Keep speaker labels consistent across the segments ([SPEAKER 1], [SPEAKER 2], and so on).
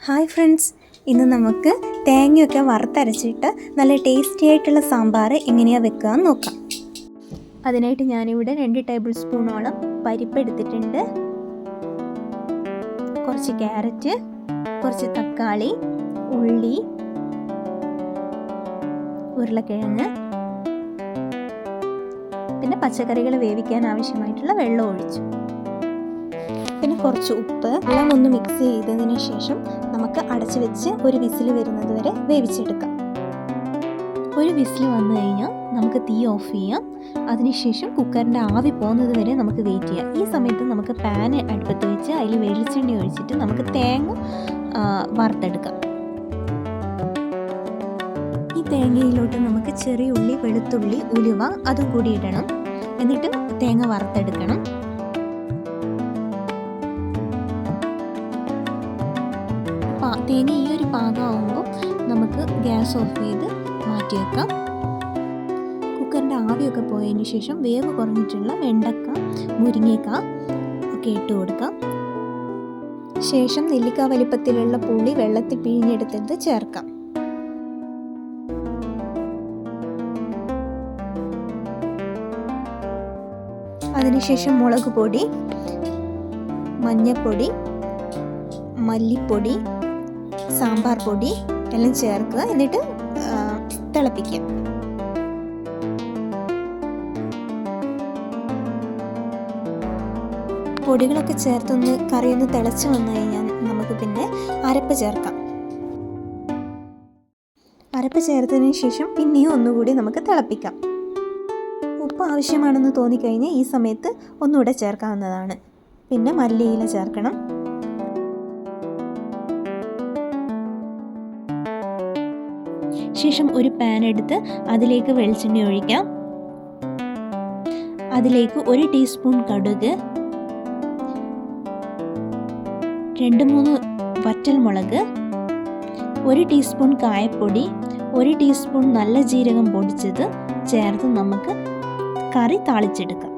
[SPEAKER 1] Hi friends, ഇന്ന് നമുക്ക് തേങ്ങയൊക്കെ വറുത്തരച്ചിട്ട് നല്ല ടേസ്റ്റി ആയിട്ടുള്ള സാമ്പാർ എങ്ങനെയാണ് വെക്കുക എന്ന് നോക്കാം. അതിനായിട്ട് ഞാനിവിടെ 2 ടേബിൾ സ്പൂണോളം പരിപ്പ് എടുത്തിട്ടുണ്ട്, കുറച്ച് ക്യാരറ്റ്, കുറച്ച് തക്കാളി, ഉള്ളി, ഉരുളക്കിഴങ്ങ്, പിന്നെ പച്ചക്കറികൾ വേവിക്കാൻ ആവശ്യമായിട്ടുള്ള വെള്ളം ഒഴിച്ചു, പിന്നെ കുറച്ച് ഉപ്പ്. എല്ലാം ഒന്ന് മിക്സ് ചെയ്തതിന് ശേഷം നമുക്ക് അടച്ചു വെച്ച് ഒരു വിസിൽ വരുന്നത് വരെ വേവിച്ചെടുക്കാം. ഒരു വിസിൽ വന്നു കഴിഞ്ഞാൽ നമുക്ക് തീ ഓഫ് ചെയ്യാം. അതിനുശേഷം കുക്കറിൻ്റെ ആവി പോകുന്നത് വരെ നമുക്ക് വെയിറ്റ് ചെയ്യാം. ഈ സമയത്ത് നമുക്ക് പാൻ അടുപ്പത്ത് വെച്ച് അതിൽ വെളിച്ചെണ്ണ ഒഴിച്ചിട്ട് നമുക്ക് തേങ്ങ വറുത്തെടുക്കാം. ഈ തേങ്ങയിലോട്ട് നമുക്ക് ചെറിയ ഉള്ളി, വെളുത്തുള്ളി, ഉലുവ അതും കൂടി ഇടണം. എന്നിട്ട് തേങ്ങ വറുത്തെടുക്കണം. തേങ്ങ ഈ ഒരു പാകമാകുമ്പോൾ നമുക്ക് ഗ്യാസ് ഓഫ് ചെയ്ത് മാറ്റി വെക്കാം. കുക്കറിൻ്റെ ആവിയൊക്കെ പോയതിന് ശേഷം വേവ് കുറഞ്ഞിട്ടുള്ള വെണ്ടക്ക, മുരിങ്ങക്ക ഒക്കെ ഇട്ട് കൊടുക്കാം. ശേഷം നെല്ലിക്ക വലിപ്പത്തിലുള്ള പുളി വെള്ളത്തിൽ പിഴിഞ്ഞെടുത്തത് ചേർക്കാം. അതിനുശേഷം മുളക് പൊടി, മഞ്ഞൾപ്പൊടി, മല്ലിപ്പൊടി, സാമ്പാർ പൊടി എല്ലാം ചേർക്കുക. എന്നിട്ട് തിളപ്പിക്കുക. പൊടികളൊക്കെ ചേർത്തൊന്ന് കറിയൊന്ന് തിളച്ച് വന്നു കഴിഞ്ഞാൽ നമുക്ക് പിന്നെ അരപ്പ് ചേർക്കാം. അരപ്പ് ചേർത്തതിന് ശേഷം പിന്നെയും ഒന്നുകൂടി നമുക്ക് തിളപ്പിക്കാം. ഉപ്പ് ആവശ്യമാണെന്ന് തോന്നിക്കഴിഞ്ഞാൽ ഈ സമയത്ത് ഒന്നുകൂടെ ചേർക്കാവുന്നതാണ്. പിന്നെ മല്ലിയില ചേർക്കണം. ശേഷം ഒരു പാൻ എടുത്ത് അതിലേക്ക് വെളിച്ചെണ്ണ ഒഴിക്കാം. അതിലേക്ക് 1 ടീസ്പൂൺ കടുക്, 2-3 വറ്റൽമുളക്, 1 ടീസ്പൂൺ കായപ്പൊടി, 1 ടീസ്പൂൺ നല്ല ജീരകം പൊടിച്ചത് ചേർത്ത് നമുക്ക് കറി താളിച്ചെടുക്കാം.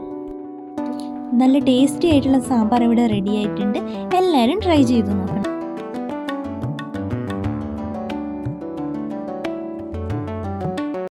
[SPEAKER 1] നല്ല ടേസ്റ്റി ആയിട്ടുള്ള സാമ്പാർ ഇവിടെ റെഡി ആയിട്ടുണ്ട്. എല്ലാവരും ട്രൈ ചെയ്ത് നോക്കണം.